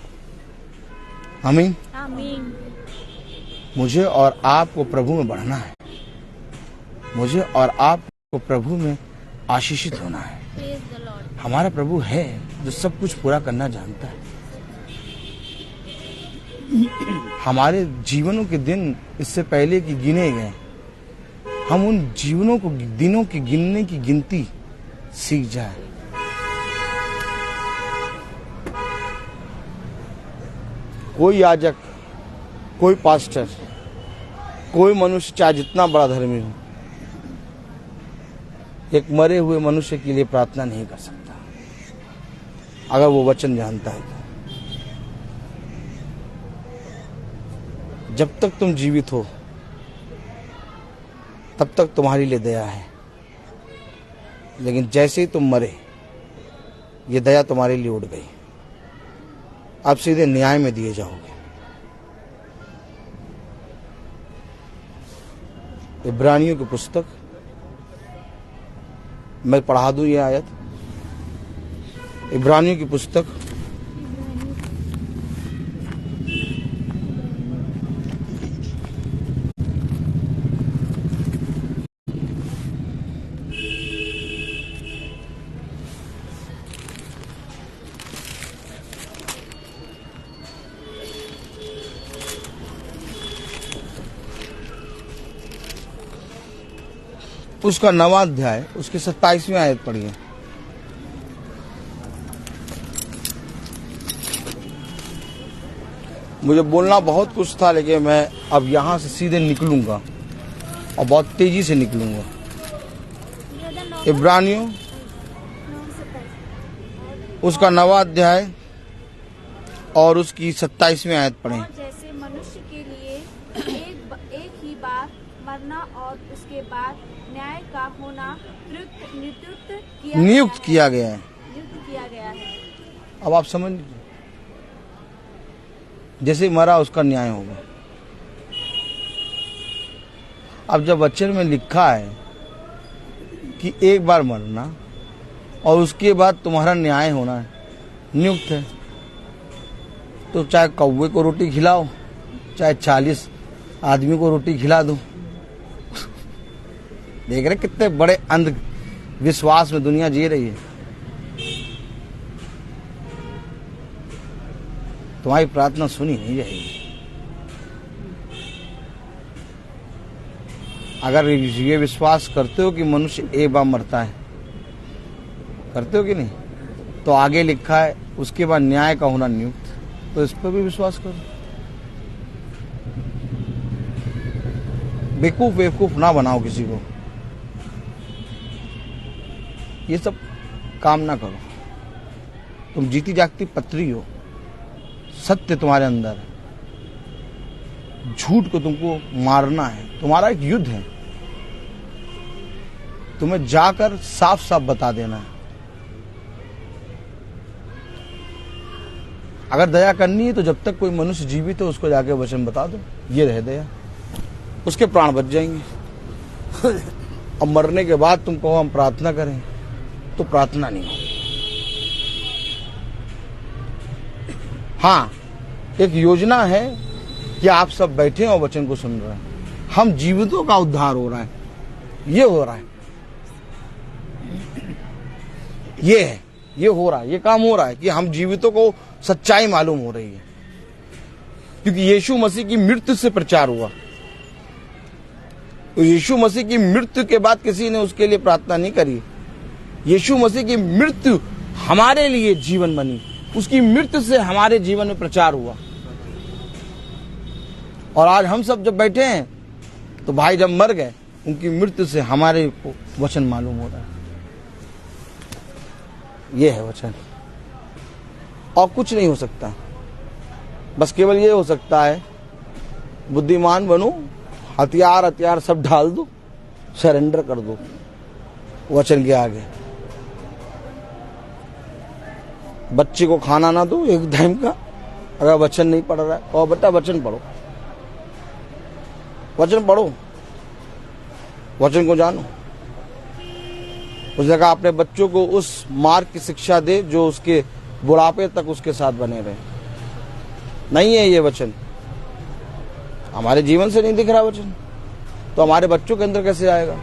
आमीन। आमीन। मुझे और आपको प्रभु में बढ़ना है, मुझे और आपको प्रभु में आशीषित होना है। Praise the Lord। हमारा प्रभु है जो सब कुछ पूरा करना जानता है। हमारे जीवनों के दिन इससे पहले कि गिने गए, हम उन जीवनों को दिनों की गिनने की गिनती सीख जाए। कोई याजक, कोई पास्टर, कोई मनुष्य चाहे जितना बड़ा धर्मी हो, एक मरे हुए मनुष्य के लिए प्रार्थना नहीं कर सकता अगर वो वचन जानता है तो। जब तक तुम जीवित हो तब तक तुम्हारे लिए दया है, लेकिन जैसे ही तुम मरे ये दया तुम्हारे लिए उड़ गई। अब सीधे न्याय में दिए जाओगे। इब्रानियों की पुस्तक, मैं पढ़ा दूं ये आयत। इब्रानियों की पुस्तक उसका 9वां अध्याय उसके 27वें आयत पढ़िए। मुझे बोलना बहुत कुछ था, लेकिन मैं अब यहां से सीधे निकलूंगा और बहुत तेजी से निकलूंगा। इब्रानियों उसका 9वां अध्याय और उसकी 27वीं आयत पढ़ें। जैसे मनुष्य के लिए एक ही बार मरना और उसके बाद न्याय का होना नियुक्त किया गया है। अब आप समझ लीजिए, जैसे मरा उसका न्याय होगा। अब जब वचन में लिखा है कि एक बार मरना और उसके बाद तुम्हारा न्याय होना है, नियुक्त है, तो चाहे कौवे को रोटी खिलाओ, चाहे 40 आदमी को रोटी खिला दो। देख रहे कितने बड़े अंधविश्वास में दुनिया जी रही है। तुम्हारी प्रार्थना सुनी नहीं जाएगी। अगर ये विश्वास करते हो कि मनुष्य एक बार मरता है, करते हो कि नहीं, तो आगे लिखा है उसके बाद न्याय का होना नियुक्त, तो इस पर भी विश्वास करो। बेवकूफ ना बनाओ किसी को। ये सब काम ना करो। तुम जीती जागती पत्री हो, सत्य तुम्हारे अंदर है, झूठ को तुमको मारना है। तुम्हारा एक युद्ध है, तुम्हें जाकर साफ साफ बता देना है। अगर दया करनी है तो जब तक कोई मनुष्य जीवित हो उसको जाके वचन बता दो, ये रहे दया, उसके प्राण बच जाएंगे। और मरने के बाद तुम कहो हम प्रार्थना करें, तो प्रार्थना नहीं हो। हाँ, एक योजना है कि आप सब बैठे और वचन को सुन रहे हैं। हम जीवितों का उद्धार हो रहा है, ये हो रहा है, ये है, ये हो रहा है, ये काम हो रहा है कि हम जीवितों को सच्चाई मालूम हो रही है, क्योंकि यीशु मसीह की मृत्यु से प्रचार हुआ। तो यीशु मसीह की मृत्यु के बाद किसी ने उसके लिए प्रार्थना नहीं करी। यीशु मसीह की मृत्यु हमारे लिए जीवन बनी, उसकी मृत्यु से हमारे जीवन में प्रचार हुआ। और आज हम सब जब बैठे हैं तो भाई जब मर गए, उनकी मृत्यु से हमारे को वचन मालूम हो रहा है। ये है वचन, और कुछ नहीं हो सकता। बस केवल ये हो सकता है, बुद्धिमान बनो, हथियार सब ढाल दो, सरेंडर कर दो वचन के आगे। बच्चे को खाना ना दो एक टाइम का, अगर वचन नहीं पढ़ रहा है, और बेटा वचन पढ़ो, वचन पढ़ो, वचन को जानो। उसने कहा अपने बच्चों को उस मार्ग की शिक्षा दे जो उसके बुढ़ापे तक उसके साथ बने रहे। नहीं है ये वचन, हमारे जीवन से नहीं दिख रहा वचन, तो हमारे बच्चों के अंदर कैसे आएगा?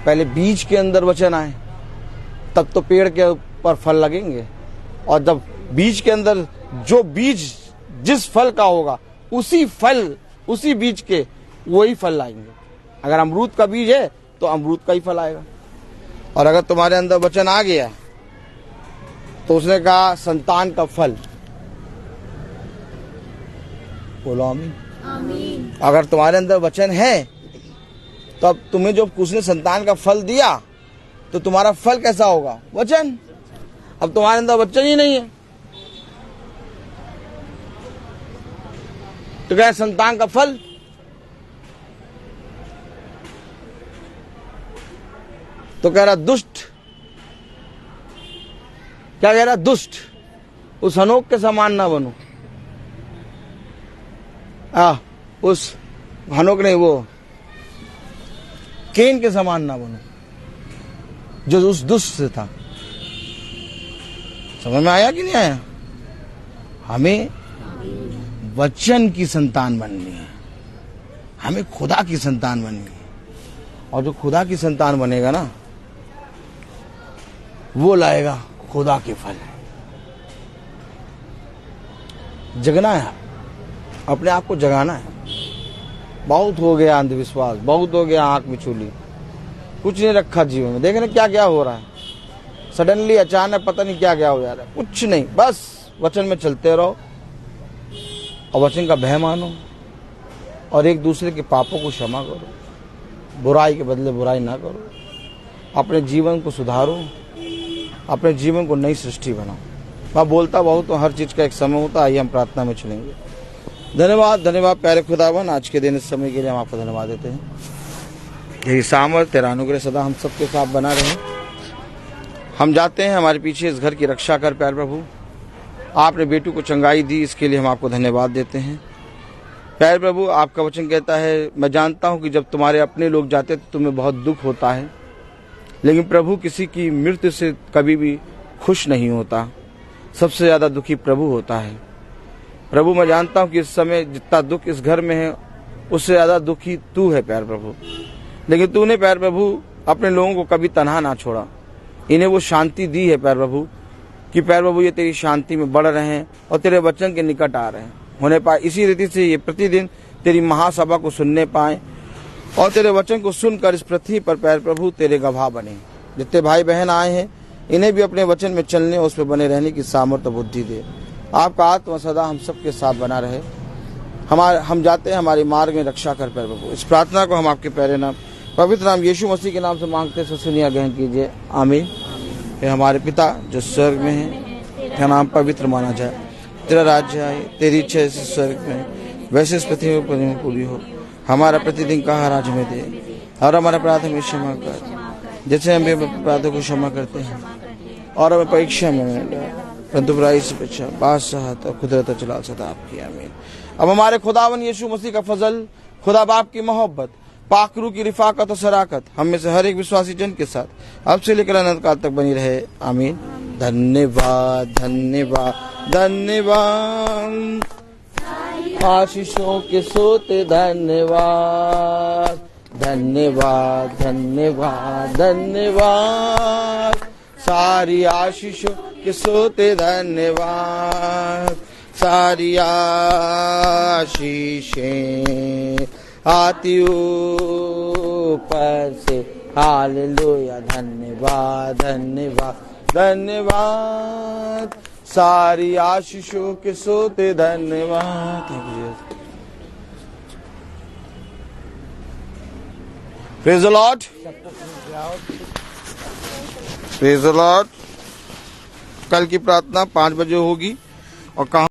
पहले बीज के अंदर वचन आए, तब तो पेड़ के ऊपर फल लगेंगे। और जब बीज के अंदर जो बीज जिस फल का होगा, उसी फल, उसी बीज के वही फल लाएंगे। अगर अमरूद का बीज है तो अमरूद का ही फल आएगा। और अगर तुम्हारे अंदर वचन आ गया तो उसने कहा संतान का फल, बोलो आमीन। आमीन। अगर तुम्हारे अंदर वचन है तो अब तुम्हें जो उसने संतान का फल दिया तो तुम्हारा फल कैसा होगा? वचन। अब तुम्हारे अंदर वचन ही नहीं है तो क्या संतान का फल? तो कह रहा दुष्ट, क्या कह रहा? दुष्ट, उस हनोक के समान ना बनो। उस हनोक नहीं, वो केन के समान ना बनो जो उस दुष्ट से था। समझ में आया कि नहीं आया? हमें वचन की संतान बननी है, हमें खुदा की संतान बननी है। और जो खुदा की संतान बनेगा ना, वो लाएगा खुदा के फल। जगना है, अपने आप को जगाना है। बहुत हो गया अंधविश्वास, बहुत हो गया आंख मिचूली, कुछ नहीं रखा जीवन में। देख रहे क्या क्या हो रहा है, सडनली अचानक पता नहीं क्या क्या हो जा रहा है। कुछ नहीं, बस वचन में चलते रहो और वचन का भय मानो और एक दूसरे के पापों को क्षमा करो, बुराई के बदले बुराई ना करो, अपने जीवन को सुधारो, अपने जीवन को नई सृष्टि बनाओ। मैं बोलता बहुत तो हर चीज का एक समय होता है। आइए हम प्रार्थना में चलेंगे। धन्यवाद, धन्यवाद प्यारे खुदावन, आज के दिन इस समय के लिए हम आपको धन्यवाद देते हैं। यही सामर्थ तेरा अनुग्रह सदा हम सबके साथ बना रहे। हम जाते हैं, हमारे पीछे इस घर की रक्षा कर प्यारे प्रभु। आपने बेटू को चंगाई दी, इसके लिए हम आपको धन्यवाद देते हैं प्यारे प्रभु। आपका वचन कहता है, मैं जानता हूं कि जब तुम्हारे अपने लोग जाते तो तुम्हें बहुत दुख होता है, लेकिन प्रभु किसी की मृत्यु से कभी भी खुश नहीं होता। सबसे ज्यादा दुखी प्रभु होता है। प्रभु मैं जानता हूं कि इस समय जितना दुख इस घर में है, उससे ज्यादा दुखी तू है प्यारे प्रभु। लेकिन तूने प्यारे प्रभु अपने लोगों को कभी तन्हा ना छोड़ा, इन्हें वो शांति दी है प्यारे प्रभु कि प्यारे प्रभु ये तेरी शांति में बढ़ रहे हैं और तेरे वचन के निकट आ रहे हैं होने पाए। इसी रीति से ये प्रतिदिन तेरी महासभा को सुनने पाए और तेरे वचन को सुनकर इस पृथ्वी पर प्यारे प्रभु तेरे गवाह बने। जितने भाई बहन आए हैं, इन्हें भी अपने वचन में चलने और उस पर बने रहने की सामर्थ्य बुद्धि दे। आपका आत्मा सदा हम सबके साथ बना रहे। हम जाते हैं, हमारे मार्ग में रक्षा कर प्यारे प्रभु। इस प्रार्थना को हम आपके प्यारे नाम पवित्र नाम यीशु मसीह के नाम से मांगते हैं, सुनिया ग्रहण कीजिए, आमीन। हे हमारे पिता जो स्वर्ग में है, तेरा नाम पवित्र माना जाए, तेरा राज्य आए, तेरी इच्छा जैसे स्वर्ग में वैसे इस पृथ्वी पर पूरी हो। हमारा प्रतिदिन का आहार आज हमें दे, और हमारा अपराध हमें क्षमा कर जैसे हम अपराधों को क्षमा करते हैं, और हमें परीक्षा में परंतु बुराई से बचा, बादशाहत और कुदरत चला सदा आपकी, आमीन। अब हमारे खुदावन यीशु मसीह का फजल, खुदा बाप की मोहब्बत, पाकरू की रिफाकत और शराकत हम में से हर एक विश्वासी जन के साथ अब से लेकर अनंत काल तक बनी रहे, आमीन। धन्यवाद, धन्यवाद, धन्यवाद, आशीषों के सोते धन्यवाद, धन्यवाद, धन्यवाद, धन्यवाद, सारी आशीषों के सोते धन्यवाद, सारी आशीषें आती ऊपर से, हालेलुया। धन्यवाद, धन्यवाद, धन्यवाद, सारी आशीषों के सोते धन्यवाद। Praise the Lord, praise the Lord. कल की प्रार्थना 5 बजे होगी और कहाँ